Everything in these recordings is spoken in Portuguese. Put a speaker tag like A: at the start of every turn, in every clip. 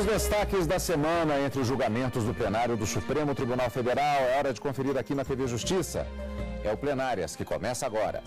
A: destaques da semana entre os julgamentos do plenário do Supremo Tribunal Federal. É hora de conferir aqui na TV Justiça. É o Plenárias que começa agora.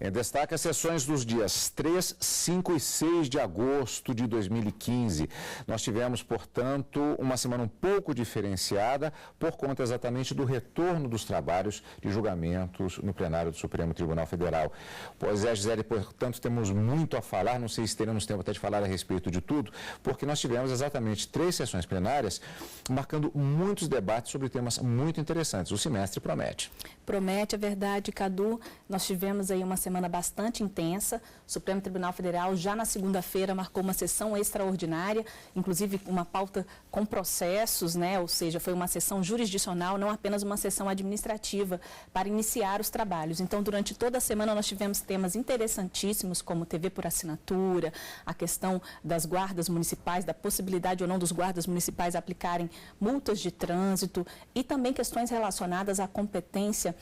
A: Em destaque as sessões dos dias 3, 5 e 6 de agosto de 2015. Nós tivemos, portanto, uma semana um pouco diferenciada por conta exatamente do retorno dos trabalhos de julgamentos no plenário do Supremo Tribunal Federal. Pois é, Gisele, portanto, temos muito a falar, não sei se teremos tempo até de falar a respeito de tudo, porque nós tivemos exatamente 3 sessões plenárias marcando muitos debates sobre temas muito interessantes. O semestre promete.
B: Promete, é verdade, Cadu. Nós tivemos aí uma semana bastante intensa. O Supremo Tribunal Federal já na segunda-feira marcou uma sessão extraordinária, inclusive uma pauta com processos, né? Ou seja, foi uma sessão jurisdicional, não apenas uma sessão administrativa para iniciar os trabalhos. Então, durante toda a semana nós tivemos temas interessantíssimos como TV por assinatura, a questão das guardas municipais, da possibilidade ou não dos guardas municipais aplicarem multas de trânsito e também questões relacionadas à competência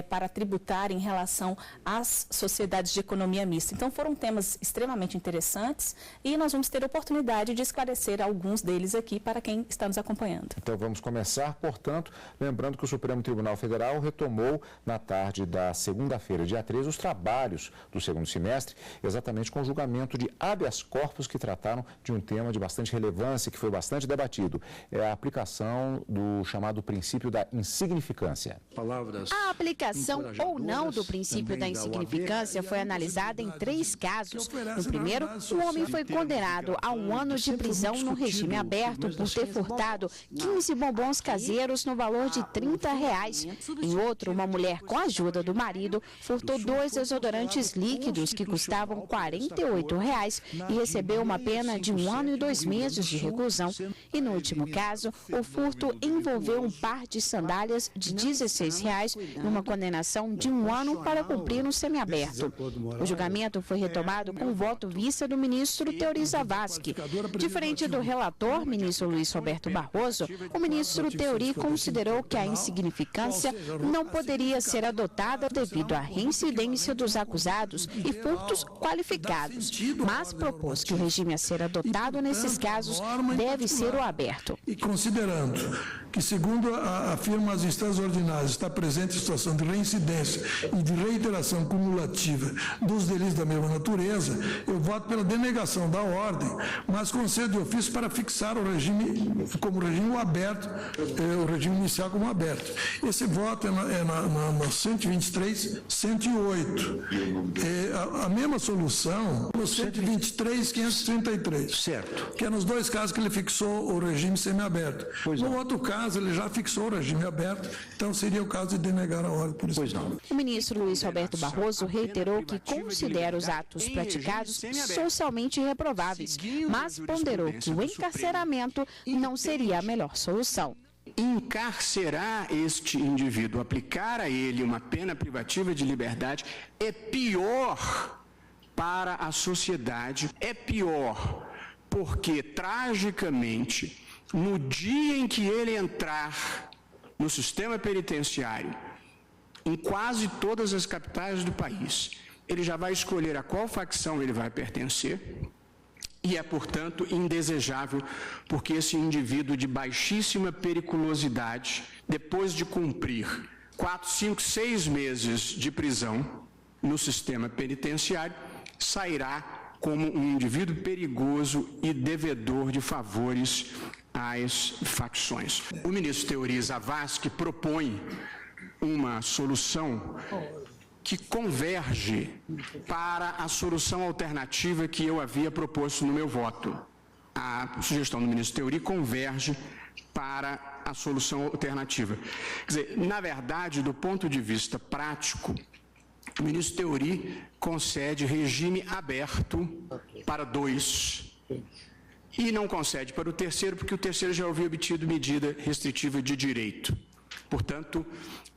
B: para tributar em relação às sociedades de economia mista. Então, foram temas extremamente interessantes e nós vamos ter a oportunidade de esclarecer alguns deles aqui para quem está nos acompanhando.
A: Então, vamos começar, portanto, lembrando que o Supremo Tribunal Federal retomou na tarde da segunda-feira, dia 13, os trabalhos do segundo semestre, exatamente com o julgamento de habeas corpus que trataram de um tema de bastante relevância, que foi bastante debatido. É a aplicação do chamado princípio da insignificância.
C: A aplicação ou não do princípio da insignificância foi analisada em 3 casos. No primeiro, o homem foi condenado a 1 ano de prisão no regime aberto por ter furtado 15 bombons caseiros no valor de R$30. Em outro, uma mulher, com a ajuda do marido, furtou 2 desodorantes líquidos que custavam R$48 e recebeu uma pena de 1 ano e 2 meses de reclusão. E no último caso, o furto envolveu um par de sandálias de R$16, numa condenação de 1 ano para cumprir no semiaberto. O julgamento foi retomado com o voto vista do ministro Teori Zavascki. Diferente do relator, ministro Luiz Roberto Barroso, o ministro Teori considerou que a insignificância não poderia ser adotada devido à reincidência dos acusados e furtos qualificados, mas propôs que o regime a ser adotado nesses casos deve ser o aberto.
D: E considerando que, segundo afirmam as instâncias ordinárias, está presente situação de reincidência e de reiteração cumulativa dos delitos da mesma natureza, eu voto pela denegação da ordem, mas concedo de ofício para fixar o regime como regime aberto, o regime inicial como aberto. Esse voto é no 123, 108. A mesma solução no 123, 533.
E: Certo.
D: Que é nos 2 casos que ele fixou o regime semiaberto. No outro caso, ele já fixou o regime aberto, então seria o caso de denegar a ordem. Por isso.
E: Pois não.
C: O ministro Luiz Roberto Barroso reiterou que considera os atos praticados socialmente reprováveis, mas ponderou que o encarceramento não seria a melhor solução.
E: Encarcerar este indivíduo, aplicar a ele uma pena privativa de liberdade é pior para a sociedade, é pior porque, tragicamente, no dia em que ele entrar no sistema penitenciário, em quase todas as capitais do país, ele já vai escolher a qual facção ele vai pertencer e é, portanto, indesejável, porque esse indivíduo de baixíssima periculosidade, depois de cumprir 4, 5, 6 meses de prisão no sistema penitenciário, sairá como um indivíduo perigoso e devedor de favores às facções. O ministro Teori Zavascki propõe uma solução que converge para a solução alternativa que eu havia proposto no meu voto. A sugestão do ministro Teori converge para a solução alternativa. Quer dizer, na verdade, do ponto de vista prático, o ministro Teori concede regime aberto para 2 e não concede para o terceiro, porque o terceiro já havia obtido medida restritiva de direito. Portanto,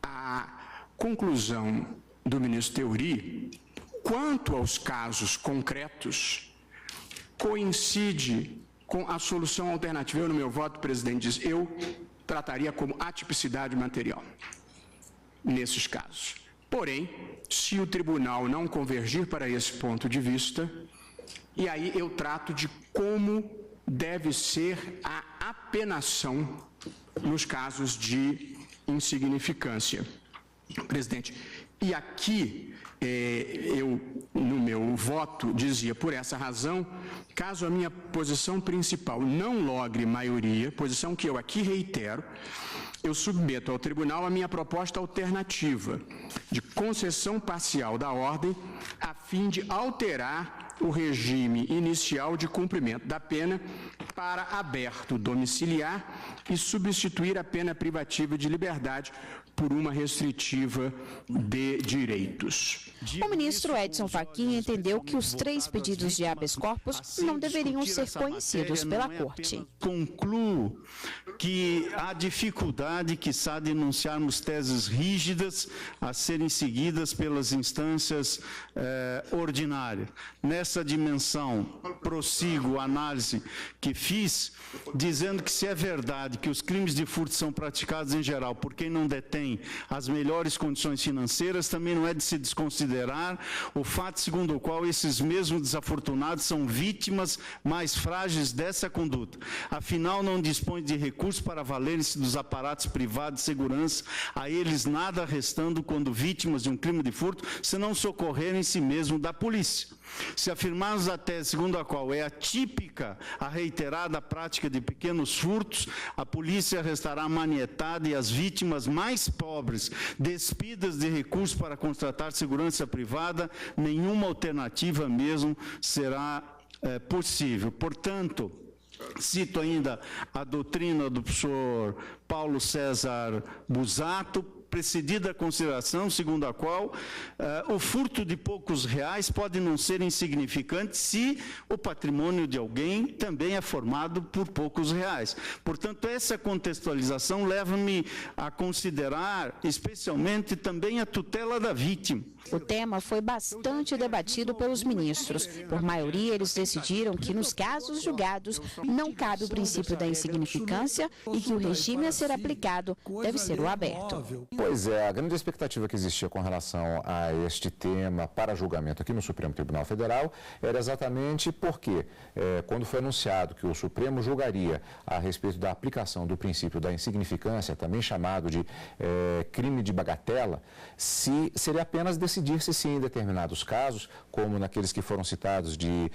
E: a conclusão do ministro Teori, quanto aos casos concretos, coincide com a solução alternativa. Eu, no meu voto, presidente, diz, eu trataria como atipicidade material nesses casos. Porém, se o tribunal não convergir para esse ponto de vista, e aí eu trato de como deve ser a apenação nos casos de insignificância. Presidente, e aqui eu, no meu voto, dizia, por essa razão, caso a minha posição principal não logre maioria, posição que eu aqui reitero, eu submeto ao tribunal a minha proposta alternativa de concessão parcial da ordem a fim de alterar o regime inicial de cumprimento da pena para aberto domiciliar e substituir a pena privativa de liberdade por uma restritiva de direitos.
C: O ministro Edson Fachin entendeu que os 3 pedidos de habeas corpus não deveriam ser conhecidos pela Corte.
F: Concluo que há dificuldade, quiçá, de enunciarmos teses rígidas a serem seguidas pelas instâncias ordinárias. Nessa dimensão, prossigo a análise que fiz, dizendo que se é verdade que os crimes de furto são praticados em geral por quem não detém as melhores condições financeiras, também não é de se desconsiderar o fato segundo o qual esses mesmos desafortunados são vítimas mais frágeis dessa conduta. Afinal, não dispõem de recursos para valerem-se dos aparatos privados de segurança, a eles nada restando quando vítimas de um crime de furto, senão socorrerem si mesmo da polícia. Se afirmarmos a tese segundo a qual é atípica a reiterada prática de pequenos furtos, a polícia restará manietada e as vítimas mais pobres, despidas de recursos para contratar segurança privada, nenhuma alternativa mesmo será possível. Portanto, cito ainda a doutrina do professor Paulo César Busato, precedida a consideração segundo a qual o furto de poucos reais pode não ser insignificante se o patrimônio de alguém também é formado por poucos reais. Portanto, essa contextualização leva-me a considerar especialmente também a tutela da vítima.
C: O tema foi bastante debatido pelos ministros. Por maioria, eles decidiram que nos casos julgados não cabe o princípio da insignificância e que o regime a ser aplicado deve ser o aberto.
A: Pois é, a grande expectativa que existia com relação a este tema para julgamento aqui no Supremo Tribunal Federal era exatamente porque, quando foi anunciado que o Supremo julgaria a respeito da aplicação do princípio da insignificância, também chamado de crime de bagatela, se seria apenas decidir-se se em determinados casos, como naqueles que foram citados de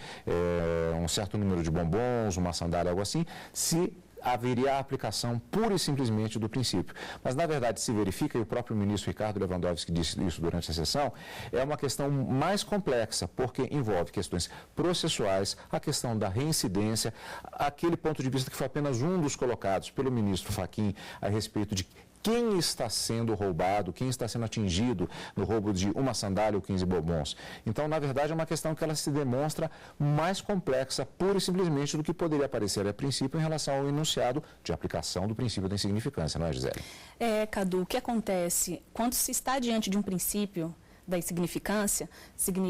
A: um certo número de bombons, uma sandália, algo assim, se haveria a aplicação pura e simplesmente do princípio. Mas, na verdade, se verifica, e o próprio ministro Ricardo Lewandowski disse isso durante a sessão, é uma questão mais complexa, porque envolve questões processuais, a questão da reincidência, aquele ponto de vista que foi apenas um dos colocados pelo ministro Fachin a respeito de quem está sendo roubado, quem está sendo atingido no roubo de uma sandália ou 15 bombons. Então, na verdade, é uma questão que ela se demonstra mais complexa, pura e simplesmente, do que poderia parecer a princípio em relação ao enunciado de aplicação do princípio da insignificância, não é, Gisele?
B: Cadu, o que acontece? Quando se está diante de um princípio da insignificância,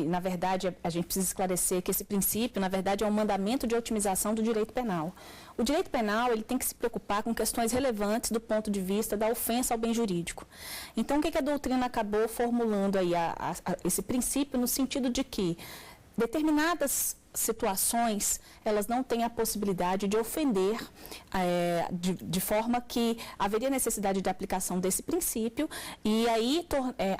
B: na verdade, a gente precisa esclarecer que esse princípio, na verdade, é um mandamento de otimização do direito penal. O direito penal, ele tem que se preocupar com questões relevantes do ponto de vista da ofensa ao bem jurídico. Então, o que a doutrina acabou formulando aí, esse princípio no sentido de que determinadas situações, elas não têm a possibilidade de ofender de forma que haveria necessidade de aplicação desse princípio, e aí,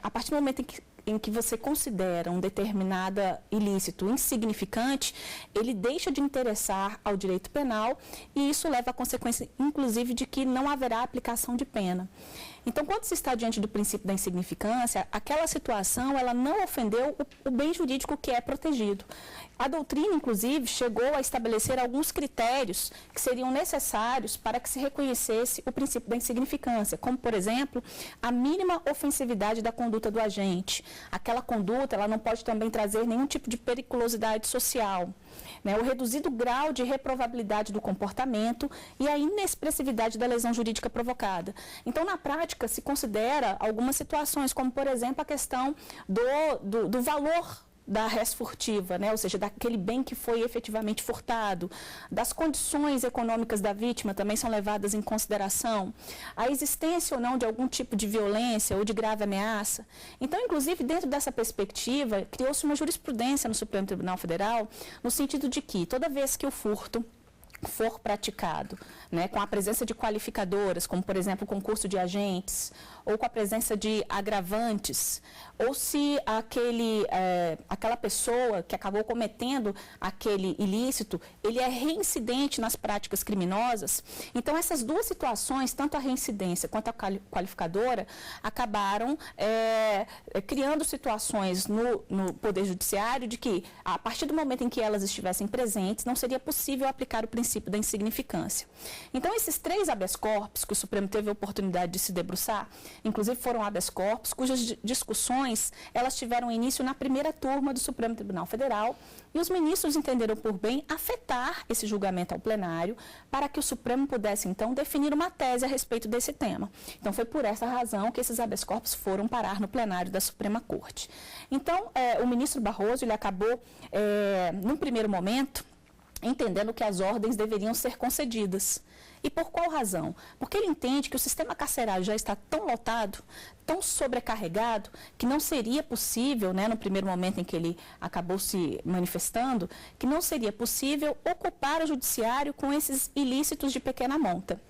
B: a partir do momento em que você considera um determinado ilícito insignificante, ele deixa de interessar ao direito penal e isso leva à consequência, inclusive, de que não haverá aplicação de pena. Então, quando se está diante do princípio da insignificância, aquela situação, ela não ofendeu o bem jurídico que é protegido. A doutrina, inclusive, chegou a estabelecer alguns critérios que seriam necessários para que se reconhecesse o princípio da insignificância, como, por exemplo, a mínima ofensividade da conduta do agente. Aquela conduta, ela não pode também trazer nenhum tipo de periculosidade social, né? O reduzido grau de reprovabilidade do comportamento e a inexpressividade da lesão jurídica provocada. Então, na prática, se considera algumas situações, como, por exemplo, a questão do valor da res furtiva, né? Ou seja, daquele bem que foi efetivamente furtado, das condições econômicas da vítima também são levadas em consideração, a existência ou não de algum tipo de violência ou de grave ameaça. Então, inclusive, dentro dessa perspectiva, criou-se uma jurisprudência no Supremo Tribunal Federal, no sentido de que toda vez que o furto for praticado, né, com a presença de qualificadoras, como, por exemplo, o concurso de agentes, ou com a presença de agravantes, ou se aquela pessoa que acabou cometendo aquele ilícito, ele é reincidente nas práticas criminosas. Então, essas duas situações, tanto a reincidência quanto a qualificadora, acabaram criando situações no Poder Judiciário de que, a partir do momento em que elas estivessem presentes, não seria possível aplicar o princípio da insignificância. Então, esses 3 habeas corpus que o Supremo teve a oportunidade de se debruçar, inclusive foram habeas corpus, cujas discussões elas tiveram início na primeira turma do Supremo Tribunal Federal, e os ministros entenderam por bem afetar esse julgamento ao plenário para que o Supremo pudesse, então, definir uma tese a respeito desse tema. Então, foi por essa razão que esses habeas corpus foram parar no plenário da Suprema Corte. Então, o ministro Barroso, ele acabou, num primeiro momento, entendendo que as ordens deveriam ser concedidas. E por qual razão? Porque ele entende que o sistema carcerário já está tão lotado, tão sobrecarregado, que não seria possível, né, no primeiro momento em que ele acabou se manifestando, que não seria possível ocupar o judiciário com esses ilícitos de pequena monta.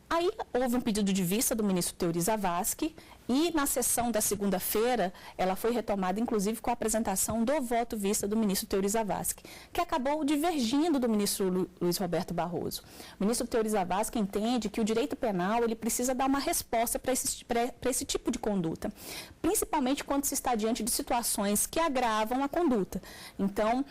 B: Aí houve um pedido de vista do ministro Teori Zavascki, e na sessão da segunda-feira, ela foi retomada, inclusive, com a apresentação do voto vista do ministro Teori Zavascki, que acabou divergindo do ministro Luiz Roberto Barroso. O ministro Teori Zavascki entende que o direito penal ele precisa dar uma resposta para esse tipo de conduta, principalmente quando se está diante de situações que agravam a conduta. Então,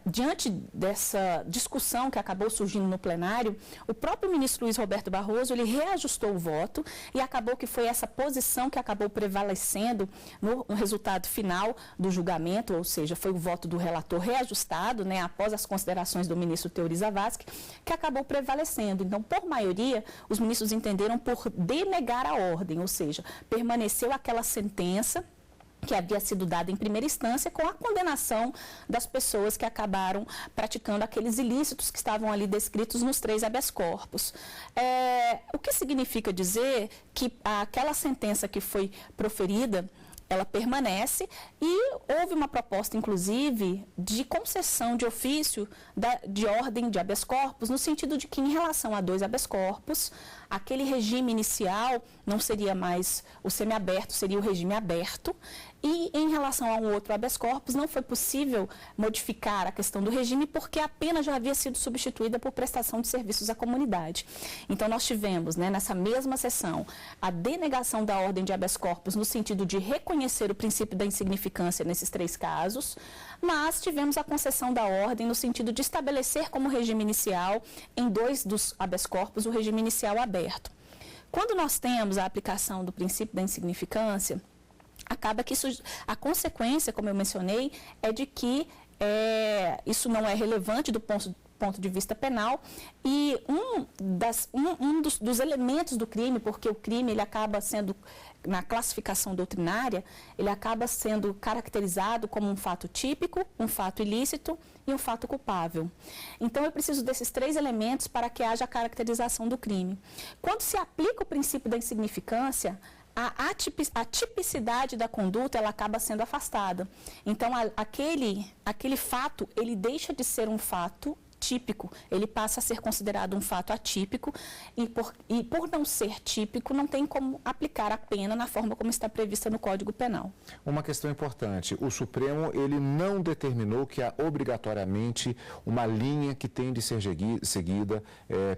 B: diante dessa discussão que acabou surgindo no plenário, o próprio ministro Luiz Roberto Barroso ele reajustou o voto e acabou que foi essa posição que acabou prevalecendo no resultado final do julgamento, ou seja, foi o voto do relator reajustado, né, após as considerações do ministro Teori Zavascki, que acabou prevalecendo. Então, por maioria, os ministros entenderam por denegar a ordem, ou seja, permaneceu aquela sentença que havia sido dada em primeira instância com a condenação das pessoas que acabaram praticando aqueles ilícitos que estavam ali descritos nos 3 habeas corpus. O que significa dizer que aquela sentença que foi proferida, ela permanece e houve uma proposta, inclusive, de concessão de ofício de ordem de habeas corpus, no sentido de que, em relação a 2 habeas corpus, aquele regime inicial não seria mais o semiaberto, seria o regime aberto, e em relação ao outro habeas corpus não foi possível modificar a questão do regime porque a pena já havia sido substituída por prestação de serviços à comunidade. Então nós tivemos, né, nessa mesma sessão, a denegação da ordem de habeas corpus no sentido de reconhecer o princípio da insignificância nesses 3 casos, mas tivemos a concessão da ordem no sentido de estabelecer como regime inicial, em 2 dos habeas corpus, o regime inicial aberto. Quando nós temos a aplicação do princípio da insignificância, acaba que a consequência, como eu mencionei, é de que isso não é relevante do ponto de vista penal e um dos elementos do crime, porque o crime ele acaba sendo, na classificação doutrinária, ele acaba sendo caracterizado como um fato típico, um fato ilícito e um fato culpável. Então, eu preciso desses 3 elementos para que haja a caracterização do crime. Quando se aplica o princípio da insignificância, a tipicidade da conduta ela acaba sendo afastada. Então, aquele fato, ele deixa de ser um fato típico, ele passa a ser considerado um fato atípico e por não ser típico, não tem como aplicar a pena na forma como está prevista no Código Penal.
A: Uma questão importante, o Supremo ele não determinou que há obrigatoriamente uma linha que tem de ser seguida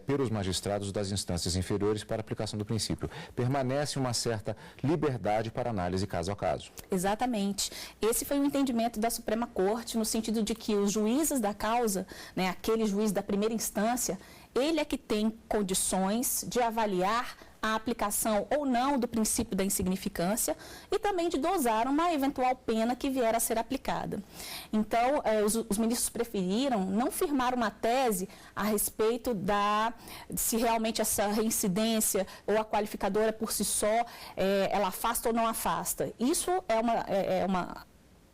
A: pelos magistrados das instâncias inferiores para a aplicação do princípio. Permanece uma certa liberdade para análise caso a caso.
B: Exatamente. Esse foi o entendimento da Suprema Corte, no sentido de que os juízes da causa, né, aquele juiz da primeira instância, ele é que tem condições de avaliar a aplicação ou não do princípio da insignificância e também de dosar uma eventual pena que vier a ser aplicada. Então, os ministros preferiram não firmar uma tese a respeito se realmente essa reincidência ou a qualificadora por si só, ela afasta ou não afasta. Isso é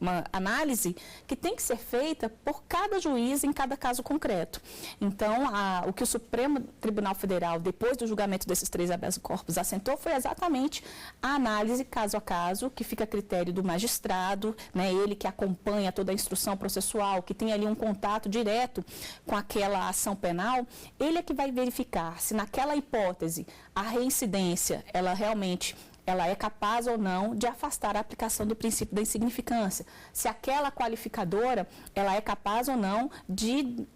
B: uma análise que tem que ser feita por cada juiz em cada caso concreto. Então, o que o Supremo Tribunal Federal, depois do julgamento desses 3 habeas corpus, assentou foi exatamente a análise caso a caso, que fica a critério do magistrado, né, ele que acompanha toda a instrução processual, que tem ali um contato direto com aquela ação penal, ele é que vai verificar se naquela hipótese a reincidência, ela realmente é capaz ou não de afastar a aplicação do princípio da insignificância. Se aquela qualificadora, ela é capaz ou não de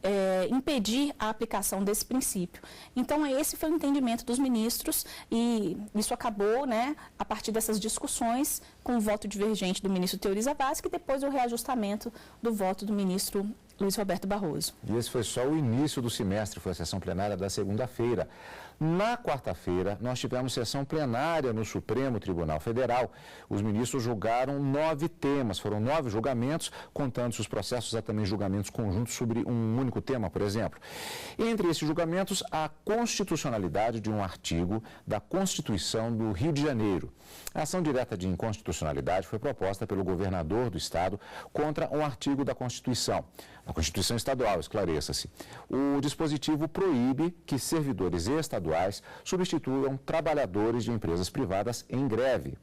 B: impedir a aplicação desse princípio. Então, esse foi o entendimento dos ministros e isso acabou, né, a partir dessas discussões, com o voto divergente do ministro Teori Zavascki e depois o reajustamento do voto do ministro Luiz Roberto Barroso.
A: E esse foi só o início do semestre, foi a sessão plenária da segunda-feira. Na quarta-feira, nós tivemos sessão plenária no Supremo Tribunal Federal. Os ministros julgaram 9 temas, foram 9 julgamentos, contando-se os processos, há também julgamentos conjuntos sobre um único tema, por exemplo. Entre esses julgamentos, a constitucionalidade de um artigo da Constituição do Rio de Janeiro. A ação direta de inconstitucionalidade foi proposta pelo governador do estado contra um artigo da Constituição. A Constituição Estadual, esclareça-se. O dispositivo proíbe que servidores estaduais substituam trabalhadores de empresas privadas em greve.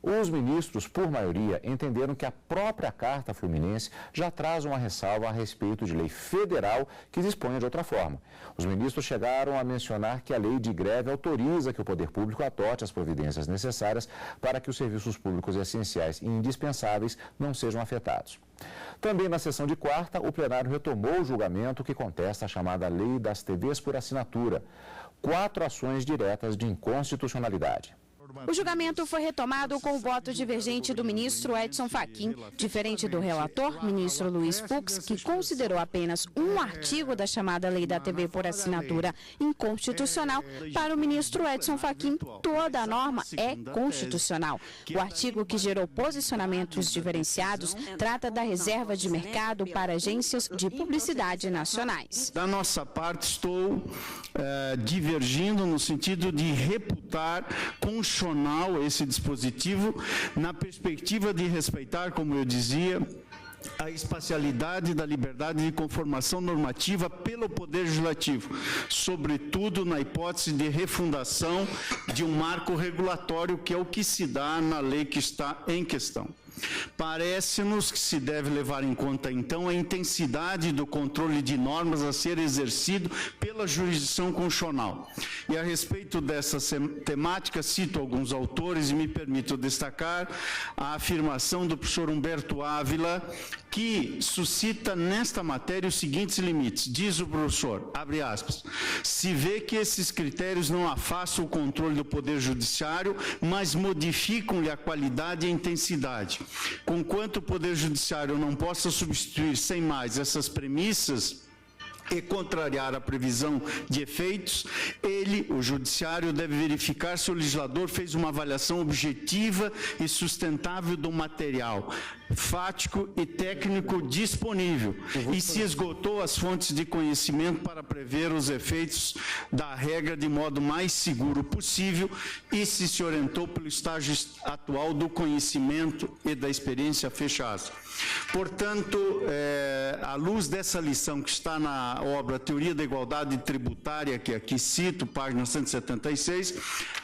A: Os ministros, por maioria, entenderam que a própria Carta Fluminense já traz uma ressalva a respeito de lei federal que disponha de outra forma. Os ministros chegaram a mencionar que a lei de greve autoriza que o poder público adote as providências necessárias para que os serviços públicos essenciais e indispensáveis não sejam afetados. Também na sessão de quarta, o plenário retomou o julgamento que contesta a chamada Lei das TVs por assinatura. 4 ações diretas de inconstitucionalidade.
C: O julgamento foi retomado com o voto divergente do ministro Edson Fachin, diferente do relator, ministro Luiz Fux, que considerou apenas um artigo da chamada Lei da TV por assinatura inconstitucional. Para o ministro Edson Fachin, toda a norma é constitucional. O artigo que gerou posicionamentos diferenciados trata da reserva de mercado para agências de publicidade nacionais.
F: Da nossa parte, estou divergindo no sentido de reputar constitucional esse dispositivo, na perspectiva de respeitar, como eu dizia, a espacialidade da liberdade de conformação normativa pelo Poder Legislativo, sobretudo na hipótese de refundação de um marco regulatório, que é o que se dá na lei que está em questão. Parece-nos que se deve levar em conta, então, a intensidade do controle de normas a ser exercido pela jurisdição constitucional. E a respeito dessa temática, cito alguns autores e me permito destacar a afirmação do professor Humberto Ávila, que suscita nesta matéria os seguintes limites. Diz o professor, abre aspas, se vê que esses critérios não afastam o controle do Poder Judiciário, mas modificam-lhe a qualidade e a intensidade. Conquanto o Poder Judiciário não possa substituir sem mais essas premissas e contrariar a previsão de efeitos, ele, o Judiciário, deve verificar se o legislador fez uma avaliação objetiva e sustentável do material fático e técnico disponível e se esgotou as fontes de conhecimento para prever os efeitos da regra de modo mais seguro possível e se orientou pelo estágio atual do conhecimento e da experiência fechada. Portanto, à luz dessa lição que está na obra Teoria da Igualdade Tributária, que aqui cito, página 176,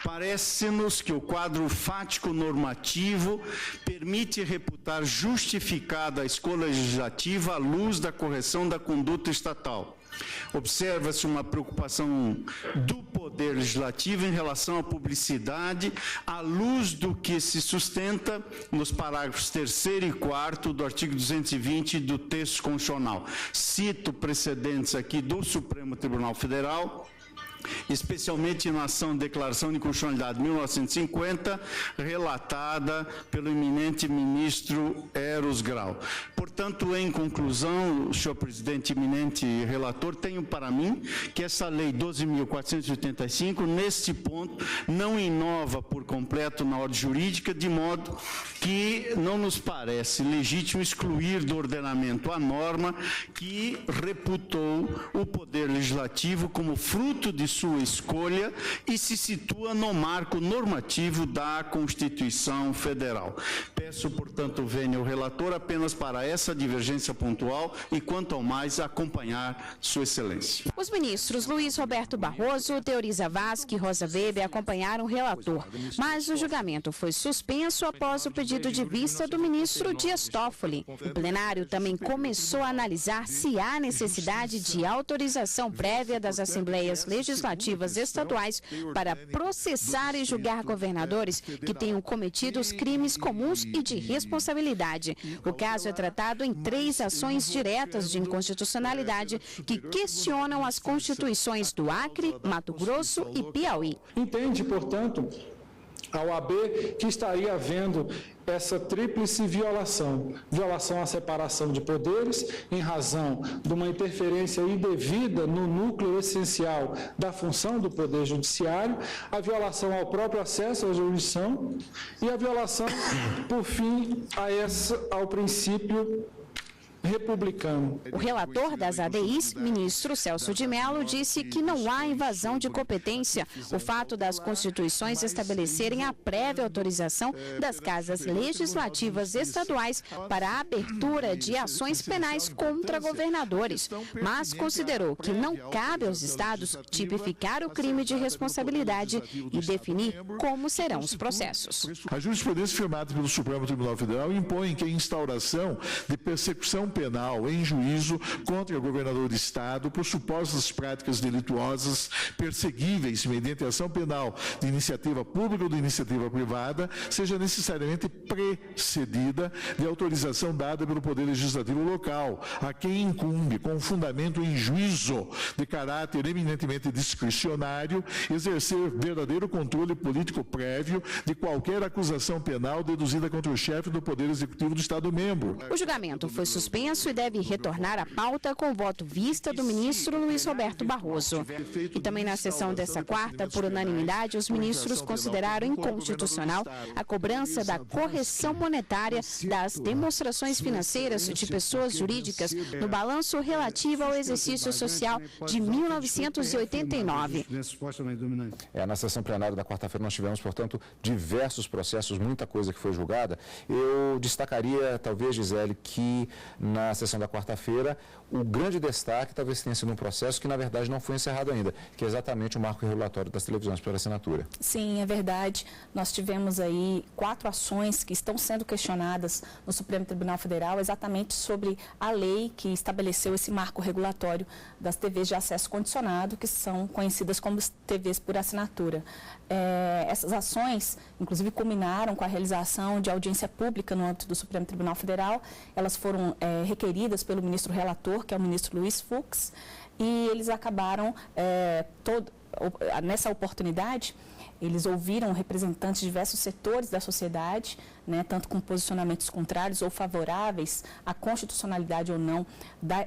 F: parece-nos que o quadro fático normativo permite reputar justificada a escolha legislativa à luz da correção da conduta estatal. Observa-se uma preocupação do Poder Legislativo em relação à publicidade, à luz do que se sustenta nos parágrafos 3º e 4º do artigo 220 do texto constitucional. Cito precedentes aqui do Supremo Tribunal Federal, especialmente na ação de declaração de constitucionalidade de 1950, relatada pelo eminente ministro Eros Grau. Portanto, em conclusão, senhor presidente, eminente relator, tenho para mim que essa lei 12.485, neste ponto, não inova por completo na ordem jurídica, de modo que não nos parece legítimo excluir do ordenamento a norma que reputou o Poder Legislativo como fruto de sua escolha e se situa no marco normativo da Constituição Federal. Peço, portanto, venha o relator apenas para essa divergência pontual e, quanto ao mais, acompanhar Sua Excelência.
C: Os ministros Luiz Roberto Barroso, Teoriza Vasque e Rosa Weber acompanharam o relator, mas o julgamento foi suspenso após o pedido de vista do ministro Dias Toffoli. O plenário também começou a analisar se há necessidade de autorização prévia das Assembleias Legislativas Estaduais para processar e julgar governadores que tenham cometido os crimes comuns e de responsabilidade. O caso é tratado em 3 ações diretas de inconstitucionalidade que questionam as constituições do Acre, Mato Grosso e Piauí.
G: Entende, portanto, a OAB que estaria havendo essa tríplice violação à separação de poderes, em razão de uma interferência indevida no núcleo essencial da função do Poder Judiciário, a violação ao próprio acesso à jurisdição e a violação, por fim, ao princípio republicano.
C: O relator das ADIs, ministro Celso de Mello, disse que não há invasão de competência. O fato das constituições estabelecerem a prévia autorização das casas legislativas estaduais para a abertura de ações penais contra governadores, mas considerou que não cabe aos estados tipificar o crime de responsabilidade e definir como serão os processos.
H: A jurisprudência firmada pelo Supremo Tribunal Federal impõe que a instauração de persecução penal em juízo contra o governador do estado por supostas práticas delituosas perseguíveis mediante ação penal de iniciativa pública ou de iniciativa privada seja necessariamente precedida de autorização dada pelo Poder Legislativo local, a quem incumbe, com fundamento em juízo de caráter eminentemente discricionário, exercer verdadeiro controle político prévio de qualquer acusação penal deduzida contra o chefe do Poder Executivo do Estado-membro.
C: O julgamento foi suspenso e deve retornar à pauta com o voto vista do ministro Luiz Roberto Barroso. E também na sessão dessa quarta, por unanimidade, os ministros consideraram inconstitucional a cobrança da correção monetária das demonstrações financeiras de pessoas jurídicas no balanço relativo ao exercício social de 1989.
A: Na sessão plenária da quarta-feira nós tivemos, portanto, diversos processos, muita coisa que foi julgada. Eu destacaria, talvez, Gisele, que na sessão da quarta-feira, o grande destaque talvez tenha sido um processo que, na verdade, não foi encerrado ainda, que é exatamente o marco regulatório das televisões por assinatura.
B: Sim, é verdade. Nós tivemos aí 4 ações que estão sendo questionadas no Supremo Tribunal Federal exatamente sobre a lei que estabeleceu esse marco regulatório das TVs de acesso condicionado, que são conhecidas como TVs por assinatura. Essas ações, inclusive, culminaram com a realização de audiência pública no âmbito do Supremo Tribunal Federal. Elas foram requeridas pelo ministro relator, que é o ministro Luiz Fux, e eles acabaram, nessa oportunidade, eles ouviram representantes de diversos setores da sociedade, tanto com posicionamentos contrários ou favoráveis à constitucionalidade ou não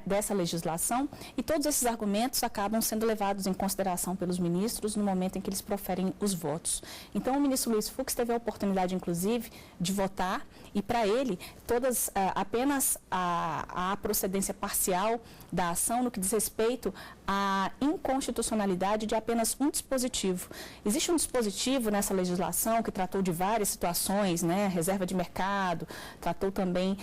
B: dessa legislação, e todos esses argumentos acabam sendo levados em consideração pelos ministros no momento em que eles proferem os votos. Então, o ministro Luiz Fux teve a oportunidade, inclusive, de votar, e para ele, apenas a procedência parcial da ação no que diz respeito à inconstitucionalidade de apenas um dispositivo. Existe um dispositivo nessa legislação que tratou de várias situações, reserva de mercado, tratou também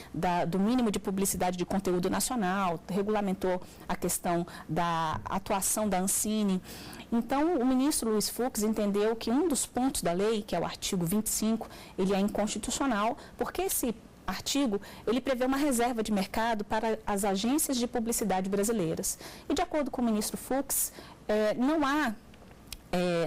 B: do mínimo de publicidade de conteúdo nacional, regulamentou a questão da atuação da Ancine. Então, o ministro Luiz Fux entendeu que um dos pontos da lei, que é o artigo 25, ele é inconstitucional, porque esse artigo, ele prevê uma reserva de mercado para as agências de publicidade brasileiras. E, de acordo com o ministro Fux, não há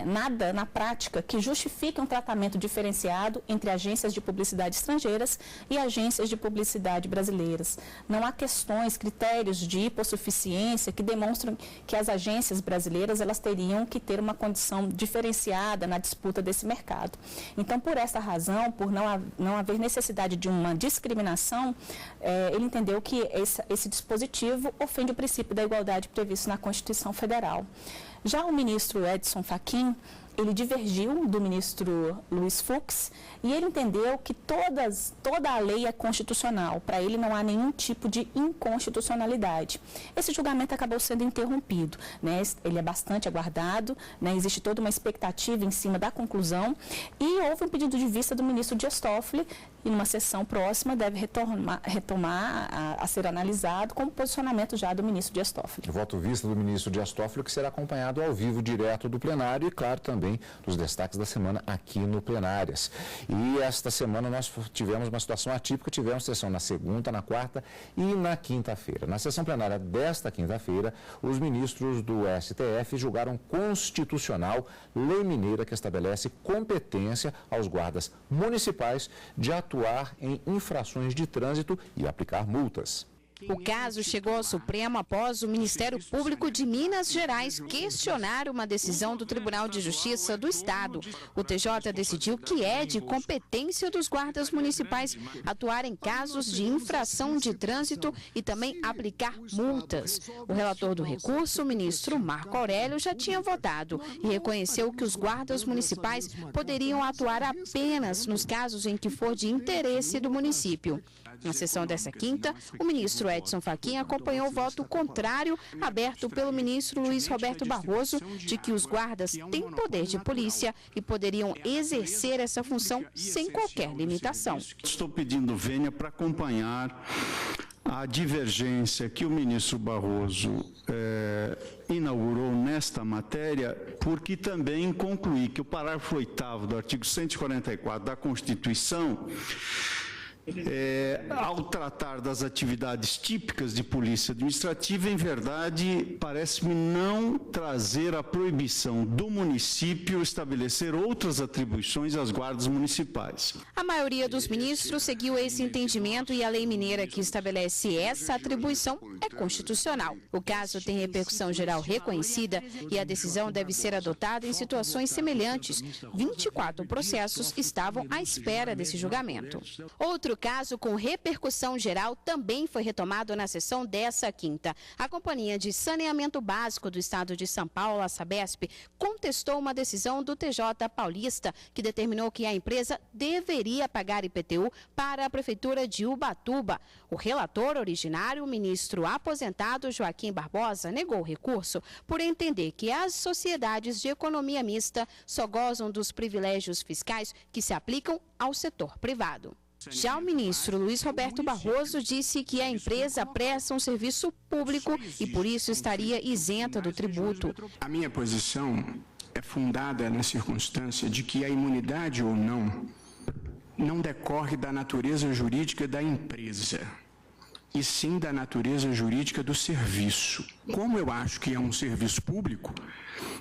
B: nada na prática que justifique um tratamento diferenciado entre agências de publicidade estrangeiras e agências de publicidade brasileiras. Não há questões, critérios de hipossuficiência que demonstram que as agências brasileiras elas teriam que ter uma condição diferenciada na disputa desse mercado. Então, por essa razão, por não haver necessidade de uma discriminação, ele entendeu que esse dispositivo ofende o princípio da igualdade previsto na Constituição Federal. Já o ministro Edson Fachin, ele divergiu do ministro Luiz Fux e ele entendeu que toda a lei é constitucional. Para ele não há nenhum tipo de inconstitucionalidade. Esse julgamento acabou sendo interrompido, né? Ele é bastante aguardado, né? Existe toda uma expectativa em cima da conclusão e houve um pedido de vista do ministro Dias Toffoli e numa sessão próxima deve retomar a ser analisado com o posicionamento já do ministro Dias Toffoli.
A: O voto vista do ministro Dias Toffoli que será acompanhado ao vivo direto do plenário e, claro, também dos destaques da semana aqui no Plenárias. E esta semana nós tivemos uma situação atípica, tivemos sessão na segunda, na quarta e na quinta-feira. Na sessão plenária desta quinta-feira, os ministros do STF julgaram constitucional lei mineira que estabelece competência aos guardas municipais de atuar em infrações de trânsito e aplicar multas.
C: O caso chegou ao Supremo após o Ministério Público de Minas Gerais questionar uma decisão do Tribunal de Justiça do Estado. O TJ decidiu que é de competência dos guardas municipais atuar em casos de infração de trânsito e também aplicar multas. O relator do recurso, o ministro Marco Aurélio, já tinha votado e reconheceu que os guardas municipais poderiam atuar apenas nos casos em que for de interesse do município. Na sessão dessa quinta, o ministro Edson Fachin acompanhou o voto contrário aberto pelo ministro Luiz Roberto Barroso de que os guardas têm poder de polícia e poderiam exercer essa função sem qualquer limitação.
F: Estou pedindo vênia para acompanhar a divergência que o ministro Barroso inaugurou nesta matéria, porque também concluí que o parágrafo 8º do artigo 144 da Constituição, ao tratar das atividades típicas de polícia administrativa, em verdade, parece-me não trazer a proibição do município estabelecer outras atribuições às guardas municipais.
C: A maioria dos ministros seguiu esse entendimento e a lei mineira que estabelece essa atribuição é constitucional. O caso tem repercussão geral reconhecida e a decisão deve ser adotada em situações semelhantes. 24 processos estavam à espera desse julgamento. Outro caso com repercussão geral também foi retomado na sessão dessa quinta. A Companhia de Saneamento Básico do Estado de São Paulo, a Sabesp, contestou uma decisão do TJ paulista que determinou que a empresa deveria pagar IPTU para a Prefeitura de Ubatuba. O relator originário, o ministro aposentado Joaquim Barbosa, negou o recurso por entender que as sociedades de economia mista só gozam dos privilégios fiscais que se aplicam ao setor privado. Já o ministro Luiz Roberto Barroso disse que a empresa presta um serviço público e por isso estaria isenta do tributo.
E: A minha posição é fundada na circunstância de que a imunidade ou não decorre da natureza jurídica da empresa, e sim da natureza jurídica do serviço. Como eu acho que é um serviço público,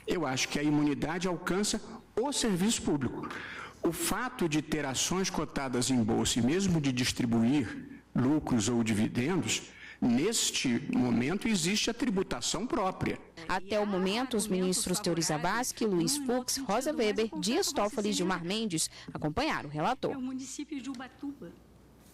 E: eu acho que a imunidade alcança o serviço público. O fato de ter ações cotadas em bolsa e mesmo de distribuir lucros ou dividendos, neste momento existe a tributação própria.
C: Até o momento, os ministros Teori Zavascki, Luiz Fux, Rosa Weber, Dias Toffoli e Gilmar Mendes acompanharam o relator.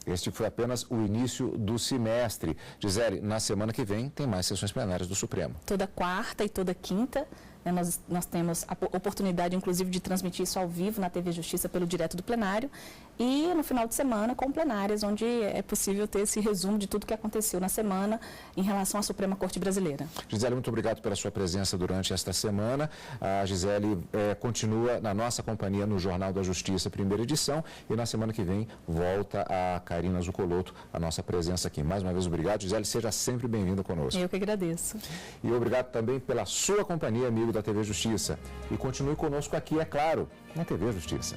A: Este foi apenas o início do semestre. Gisele, na semana que vem tem mais sessões plenárias do Supremo.
B: Toda quarta e toda quinta, né, nós temos a oportunidade, inclusive, de transmitir isso ao vivo na TV Justiça pelo Direto do Plenário e no final de semana com plenárias, onde é possível ter esse resumo de tudo que aconteceu na semana em relação à Suprema Corte Brasileira.
A: Gisele, muito obrigado pela sua presença durante esta semana. A Gisele continua na nossa companhia no Jornal da Justiça, primeira edição, e na semana que vem volta a Karina Zucolotto, a nossa presença aqui. Mais uma vez, obrigado. Gisele, seja sempre bem-vinda conosco.
B: Eu que agradeço.
A: E obrigado também pela sua companhia, amigo da TV Justiça. E continue conosco aqui, é claro, na TV Justiça.